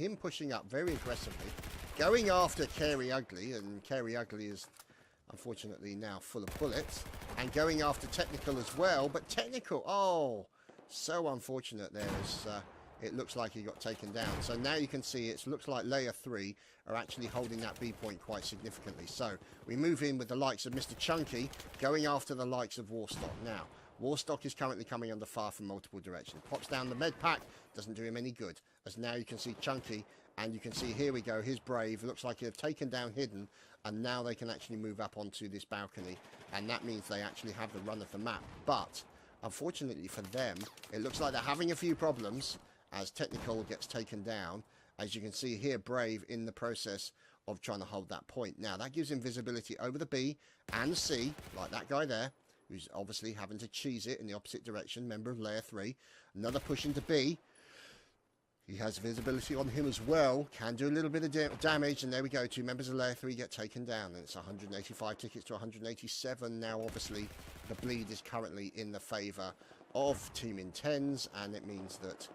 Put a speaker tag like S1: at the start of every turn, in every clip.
S1: him pushing up very aggressively, going after Carey Ugly, and Carey Ugly is unfortunately now full of bullets, and going after Technical as well, but Technical, oh, so unfortunate there is, it looks like he got taken down. So now you can see it looks like Layer 3 are actually holding that B point quite significantly. So we move in with the likes of Mr. Chunky going after the likes of Warstock. Now, Warstock is currently coming under fire from multiple directions. Pops down the med pack, doesn't do him any good. As now you can see Chunky, and you can see, here we go, his Brave. Looks like they've taken down Hidden, and now they can actually move up onto this balcony. And that means they actually have the run of the map. But, unfortunately for them, it looks like they're having a few problems as Technical gets taken down. As you can see here, Brave in the process of trying to hold that point. Now, that gives him visibility over the B and the C, like that guy there, who's obviously having to cheese it in the opposite direction, member of Layer 3. Another push into B. He has visibility on him as well, can do a little bit of damage, and there we go, 2 members of Layer 3 get taken down, and it's 185 tickets to 187. Now, obviously, the bleed is currently in the favour of Team IntenZe, and it means that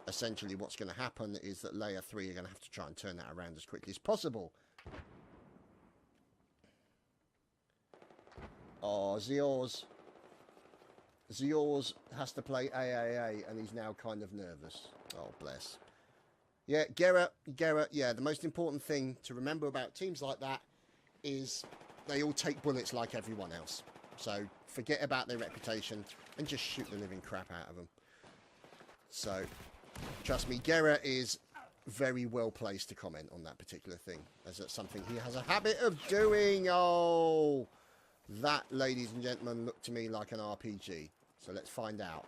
S1: essentially what's going to happen is that Layer 3 are going to have to try and turn that around as quickly as possible. Oh, Zior's has to play AAA, and he's now kind of nervous. Oh, bless. Yeah, Gerrit, yeah, the most important thing to remember about teams like that is they all take bullets like everyone else. So forget about their reputation and just shoot the living crap out of them. So, trust me, Gerrit is very well placed to comment on that particular thing, as that's something he has a habit of doing. Oh, that, ladies and gentlemen, looked to me like an RPG. So let's find out.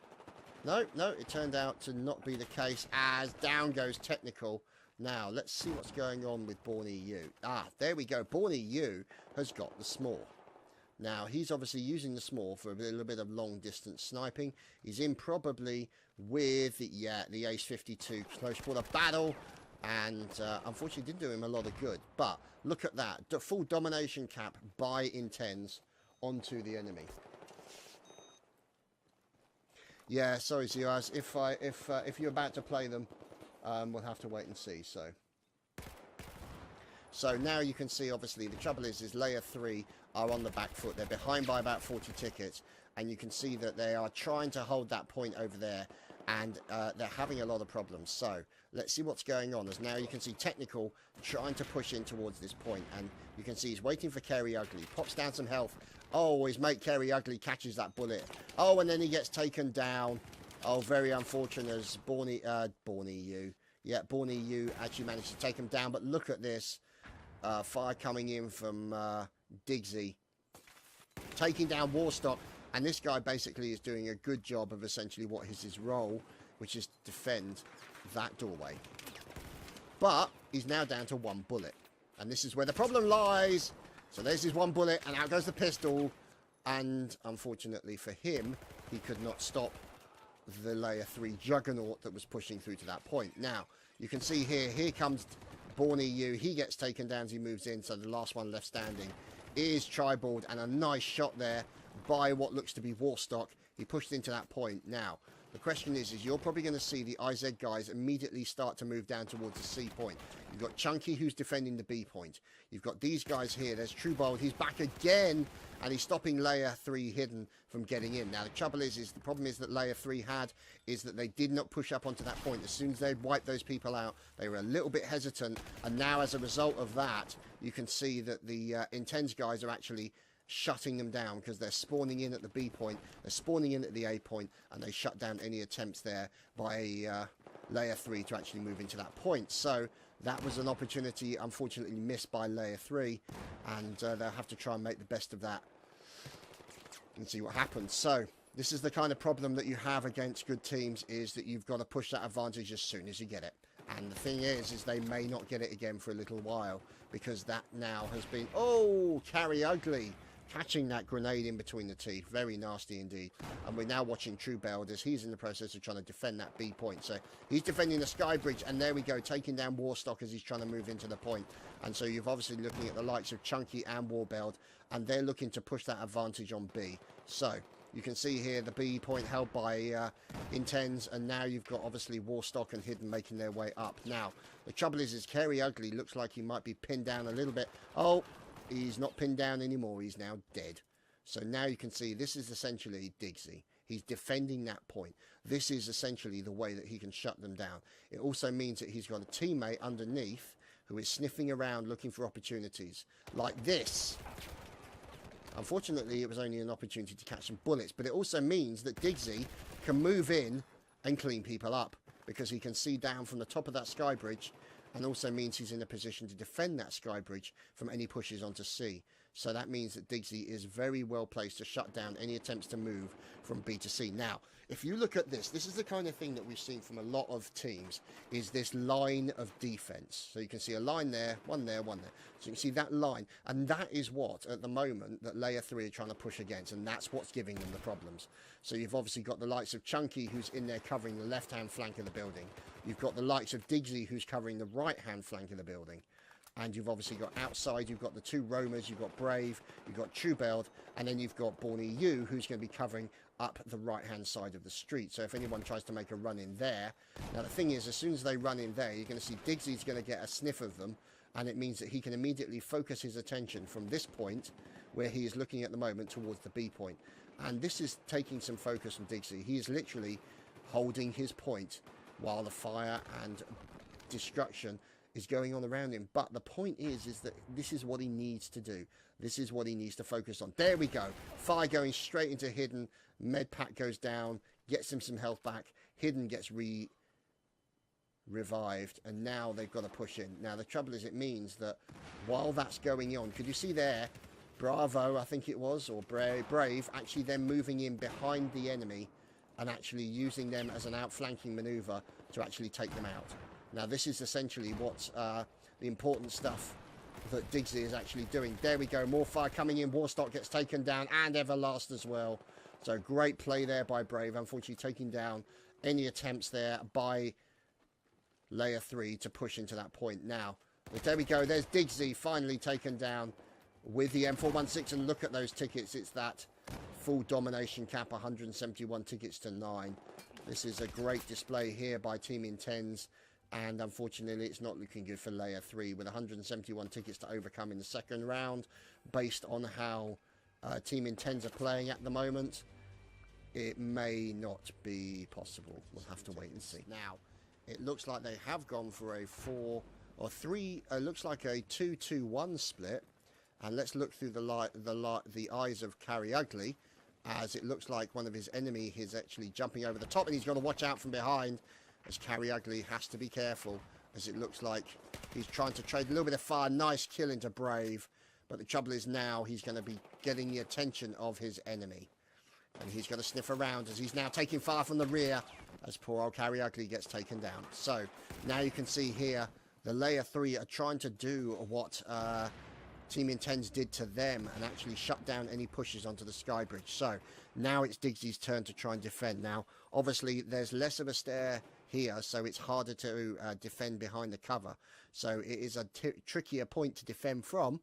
S1: No, it turned out to not be the case, as down goes Technical. Now, let's see what's going on with Born EU. Ah, there we go. Born EU has got the small. Now, he's obviously using the small for a little bit of long-distance sniping. He's in probably with, the Ace 52 close quarter battle. And unfortunately didn't do him a lot of good. But look at that. The full domination cap by IntenZe onto the enemy. Yeah, sorry, Ziaz. If you're about to play them, we'll have to wait and see. So now you can see, obviously, the trouble is Layer 3 are on the back foot. They're behind by about 40 tickets, and you can see that they are trying to hold that point over there, and they're having a lot of problems. So let's see what's going on, as now you can see Technical trying to push in towards this point, and you can see he's waiting for Carey Ugly. Pops down some health. Oh, his mate Carey Ugly catches that bullet. Oh, and then he gets taken down. Oh, very unfortunate as Born EU. Yeah, Born EU actually managed to take him down, but look at this. Fire coming in from IntenZe, taking down Warstock, and this guy basically is doing a good job of essentially what is his role, which is to defend that doorway. But he's now down to 1 bullet, and this is where the problem lies. So there's his 1 bullet, and out goes the pistol, and unfortunately for him, he could not stop the Layer 3 juggernaut that was pushing through to that point. Now, you can see here comes Born EU. He gets taken down as he moves in, so the last one left standing is Tribald, and a nice shot there by what looks to be Warstock. He pushed into that point. Now, the question is you're probably going to see the IZ guys immediately start to move down towards the C point. You've got Chunky, who's defending the B point. You've got these guys here. There's Tribald. He's back again, and he's stopping Layer 3 Hidden from getting in. Now, the trouble is the problem is that Layer 3 had is that they did not push up onto that point. As soon as they'd wiped those people out, they were a little bit hesitant, and now as a result of that, you can see that the IntenZe guys are actually shutting them down, because they're spawning in at the B point, they're spawning in at the A point, and they shut down any attempts there by Layer 3 to actually move into that point. So that was an opportunity unfortunately missed by Layer 3, and they'll have to try and make the best of that and see what happens. So this is the kind of problem that you have against good teams, is that you've got to push that advantage as soon as you get it. And the thing is they may not get it again for a little while, because that now has been, oh, Carey Ugly catching that grenade in between the teeth. Very nasty indeed. And we're now watching Tribald as he's in the process of trying to defend that B point. So he's defending the sky bridge, and there we go, taking down Warstock as he's trying to move into the point. And so you've obviously looking at the likes of Chunky and Warbeld, and they're looking to push that advantage on B. So You can see here the B point held by IntenZe, and now you've got obviously Warstock and Hidden making their way up. Now, the trouble is Carey Ugly looks like he might be pinned down a little bit. Oh, he's not pinned down anymore. He's now dead. So now you can see this is essentially IntenZe. He's defending that point. This is essentially the way that he can shut them down. It also means that he's got a teammate underneath who is sniffing around looking for opportunities like this. Unfortunately, it was only an opportunity to catch some bullets, but it also means that IntenZe can move in and clean people up because he can see down from the top of that sky bridge, and also means he's in a position to defend that sky bridge from any pushes onto C. So that means that IntenZe is very well placed to shut down any attempts to move from B to C. Now, if you look at this, this is the kind of thing that we've seen from a lot of teams, is this line of defense. So you can see a line there, one there, one there. So you can see that line. And that is what, at the moment, that Layer 3 are trying to push against. And that's what's giving them the problems. So you've obviously got the likes of Chunky, who's in there covering the left-hand flank of the building. You've got the likes of IntenZe, who's covering the right-hand flank of the building. And you've obviously got outside, you've got the two roamers, you've got Brave, you've got Chubeld, and then you've got Born EU, who's going to be covering up the right-hand side of the street. So if anyone tries to make a run in there... Now, the thing is, as soon as they run in there, you're going to see IntenZe's going to get a sniff of them, and it means that he can immediately focus his attention from this point, where he is looking at the moment, towards the B point. And this is taking some focus from IntenZe. He is literally holding his point while the fire and destruction is going on around him. But the point is that this is what he needs to do. This is what he needs to focus on. There we go. Fire going straight into Hidden. Med pack goes down, gets him some health back. Hidden gets revived, and now they've got to push in. Now the trouble is, it means that while that's going on, could you see there, Bravo, I think it was, or Brave, actually then moving in behind the enemy and actually using them as an outflanking maneuver to actually take them out. Now, this is essentially what the important stuff that IntenZe is actually doing. There we go. More fire coming in. Warstock gets taken down, and Everlast as well. So, great play there by Brave. Unfortunately, taking down any attempts there by Layer 3 to push into that point. Now, but there we go. There's IntenZe finally taken down with the M416. And look at those tickets. It's that full domination cap, 171 tickets to 9. This is a great display here by Team IntenZe. And unfortunately, it's not looking good for Layer 3 with 171 tickets to overcome in the second round. Based on how Team IntenZe are playing at the moment, it may not be possible. We'll have to wait and see. Now, it looks like they have gone for a 4 or 3. Looks like a 2-2-1 split. And let's look through the eyes of Carey Ugly, as it looks like one of his enemy is actually jumping over the top, and he's got to watch out from behind. As Carey Ugly has to be careful, as it looks like he's trying to trade a little bit of fire. Nice kill into Brave. But the trouble is now he's going to be getting the attention of his enemy. And he's going to sniff around as he's now taking fire from the rear as poor old Carey Ugly gets taken down. So now you can see here the Layer 3 are trying to do what Team IntenZe did to them and actually shut down any pushes onto the sky bridge. So now it's IntenZe's turn to try and defend. Now, obviously, there's less of a stair here, so it's harder to defend behind the cover. So it is a trickier point to defend from.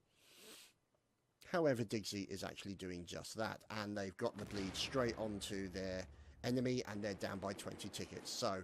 S1: However, IntenZe is actually doing just that, and they've got the bleed straight onto their enemy, and they're down by 20 tickets. So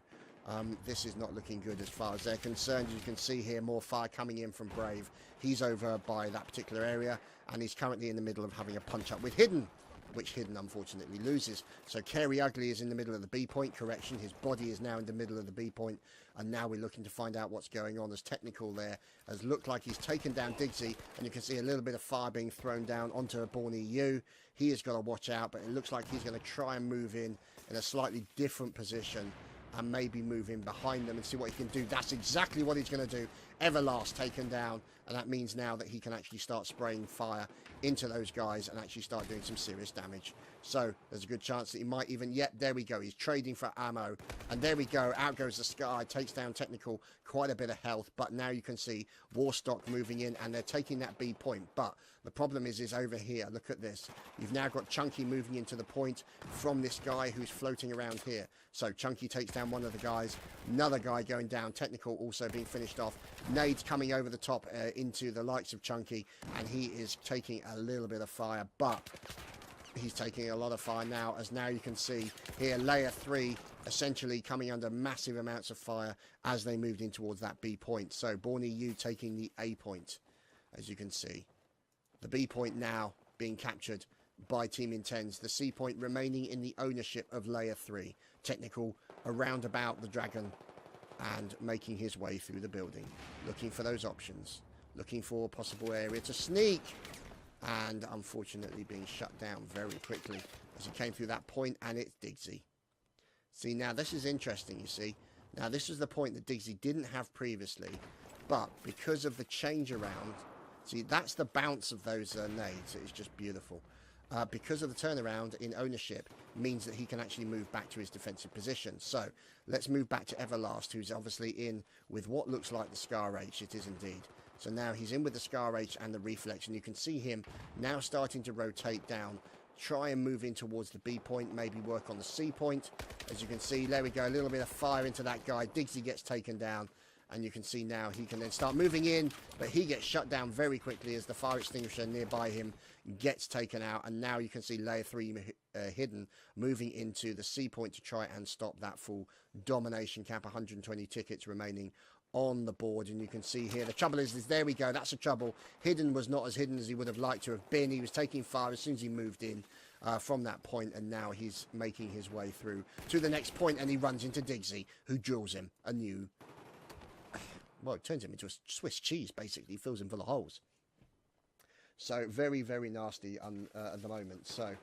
S1: this is not looking good as far as they're concerned. You can see here more fire coming in from Brave. He's over by that particular area, and he's currently in the middle of having a punch-up with Hidden, which Hidden unfortunately loses. So Carey Ugly is in the middle of the B point. Correction, his body is now in the middle of the B point, and now we're looking to find out what's going on, as Technical there has looked like he's taken down IntenZe, and you can see a little bit of fire being thrown down onto Born EU. He has got to watch out, but it looks like he's going to try and move in a slightly different position and maybe move in behind them and see what he can do. That's exactly what he's going to do. Everlast taken down, and that means now that he can actually start spraying fire into those guys and actually start doing some serious damage. So there's a good chance that he might even... Yep, there we go. He's trading for ammo. And there we go. Out goes the Sky. Takes down Technical. Quite a bit of health. But now you can see Warstock moving in, and they're taking that B point. But the problem is over here. Look at this. You've now got Chunky moving into the point from this guy who's floating around here. So Chunky takes down one of the guys. Another guy going down. Technical also being finished off. Nades coming over the top into the likes of Chunky, and he is taking a little bit of fire, but He's taking a lot of fire now, as now you can see here layer 3 essentially coming under massive amounts of fire as they moved in towards that B point. So Born EU taking the A point, as you can see. The B point now being captured by Team IntenZe. The C point remaining in the ownership of layer 3. Technical around about the dragon and making his way through the building, looking for those options, looking for a possible area to sneak, and unfortunately being shut down very quickly as he came through that point. And it's IntenZe. See, now this is interesting, you see. Now this is the point that IntenZe didn't have previously, but because of the change around, see, that's the bounce of those nades. It's just beautiful. Because of the turnaround in ownership means that he can actually move back to his defensive position. So let's move back to Everlast, who's obviously in with what looks like the Scar H. It is indeed. So now he's in with the Scar H and the Reflex, and you can see him now starting to rotate down, try and move in towards the B point, maybe work on the C point. As you can see, there we go, a little bit of fire into that guy. IntenZe gets taken down, and you can see now he can then start moving in, but he gets shut down very quickly as the fire extinguisher nearby him gets taken out. And now you can see layer 3 hidden, moving into the C point to try and stop that full domination cap. 120 tickets remaining on the board, and you can see here the trouble is there we go, that's the trouble. Hidden was not as hidden as he would have liked to have been. He was taking fire as soon as he moved in from that point, and now he's making his way through to the next point, and he runs into IntenZe, who drills him a new, well, it turns him into a Swiss cheese, basically. Fills him full of holes. So very, very nasty at the moment. So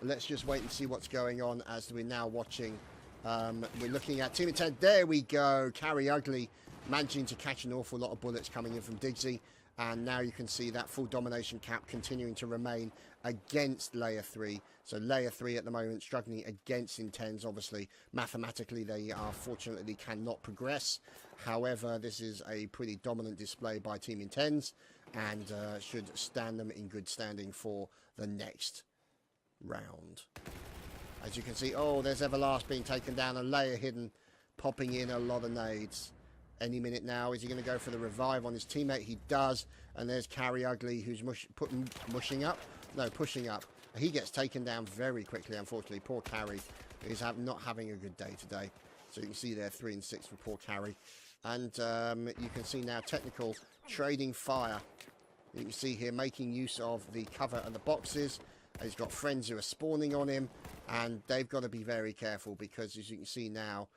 S1: let's just wait and see what's going on as we're now watching. We're looking at Team IntenZe. There we go. Carry Ugly managing to catch an awful lot of bullets coming in from IntenZe. And now you can see that full domination cap continuing to remain against layer 3. So layer 3 at the moment struggling against IntenZe. Obviously, mathematically, they fortunately cannot progress. However, this is a pretty dominant display by Team IntenZe, and should stand them in good standing for the next round. As you can see, oh, there's Everlast being taken down, a layer hidden, popping in a lot of nades. Any minute now, is he going to go for the revive on his teammate? He does. And there's Carry Ugly, who's pushing up. He gets taken down very quickly, unfortunately. Poor Carry is not having a good day today. So you can see there 3 and 6 for poor Carry. And you can see now Technical trading fire. You can see here making use of the cover and the boxes. He's got friends who are spawning on him, and they've got to be very careful because, as you can see now,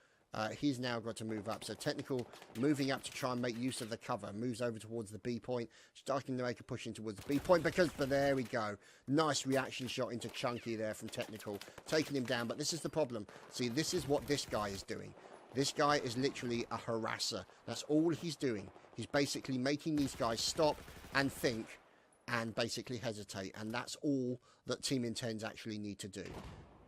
S1: he's now got to move up. So Technical moving up to try and make use of the cover. Moves over towards the B point, starting to make a push in towards the B point but there we go. Nice reaction shot into Chunky there from Technical, taking him down. But this is the problem. See, this is what this guy is doing. This guy is literally a harasser. That's all he's doing. He's basically making these guys stop and think and basically hesitate. And that's all that Team IntenZe actually need to do.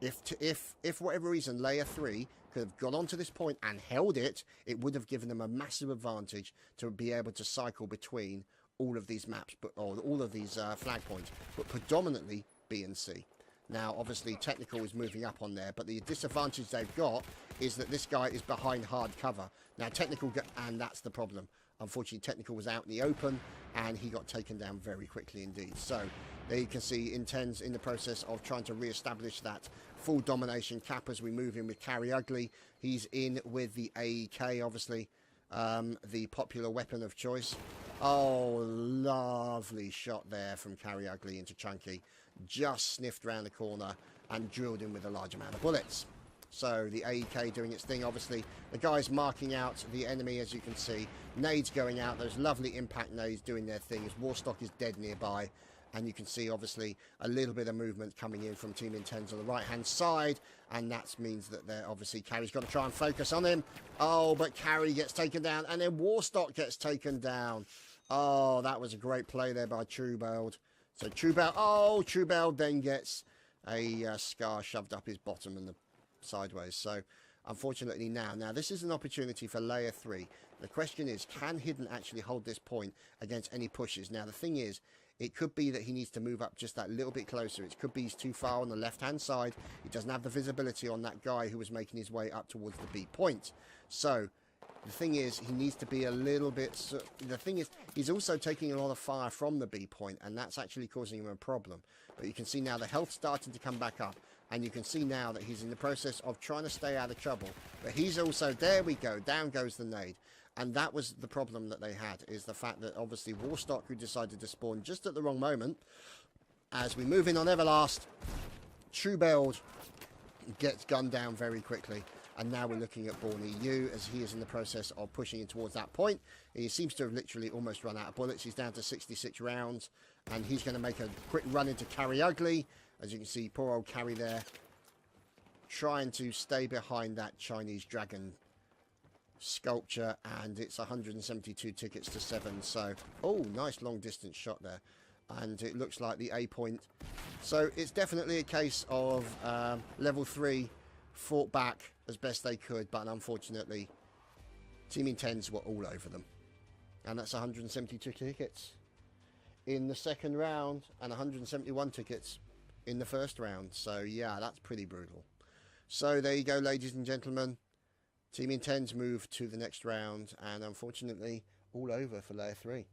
S1: If for whatever reason layer 3 could have got onto this point and held it, it would have given them a massive advantage to be able to cycle between all of these maps, or all of these flag points, but predominantly B and C. Now, obviously, Technical is moving up on there, but the disadvantage they've got is that this guy is behind hard cover. Now, Technical, and that's the problem. Unfortunately, Technical was out in the open, and he got taken down very quickly indeed. So, there you can see IntenZe in the process of trying to re-establish that full domination cap as we move in with Carry Ugly. He's in with the AEK, obviously, the popular weapon of choice. Oh, lovely shot there from Carry Ugly into Chunky. Just sniffed around the corner and drilled him with a large amount of bullets. So the AEK doing its thing. Obviously, the guys marking out the enemy, as you can see. Nades going out. Those lovely impact nades doing their thing as Warstock is dead nearby. And you can see, obviously, a little bit of movement coming in from Team IntenZe on the right-hand side. And that means that they're obviously Carry's got to try and focus on him. Oh, but Carry gets taken down. And then Warstock gets taken down. Oh, that was a great play there by Truebeld. So Truebeld then gets a scar shoved up his bottom and the sideways. So unfortunately now this is an opportunity for layer 3. The question is, can Hidden actually hold this point against any pushes? Now the thing is, it could be that he needs to move up just that little bit closer. It could be he's too far on the left-hand side. He doesn't have the visibility on that guy who was making his way up towards the B point. So The thing is, he needs to be a little bit... The thing is, he's also taking a lot of fire from the B point, and that's actually causing him a problem. But you can see now the health's starting to come back up, and you can see now that he's in the process of trying to stay out of trouble. But he's also... There we go. Down goes the nade. And that was the problem that they had, is the fact that obviously Warstock, who decided to spawn just at the wrong moment, as we move in on Everlast, True Build gets gunned down very quickly. And now we're looking at Born EU as he is in the process of pushing in towards that point. He seems to have literally almost run out of bullets. He's down to 66 rounds. And he's going to make a quick run into Carry Ugly. As you can see, poor old Carry there, trying to stay behind that Chinese dragon sculpture. And it's 172 tickets to 7. So, oh, nice long distance shot there. And it looks like the A point. So it's definitely a case of level 3 fought back as best they could, but unfortunately Team IntenZe were all over them. And that's 172 tickets in the second round and 171 tickets in the first round. So yeah, that's pretty brutal. So there you go, ladies and gentlemen. Team IntenZe moved to the next round, and unfortunately all over for layer 3.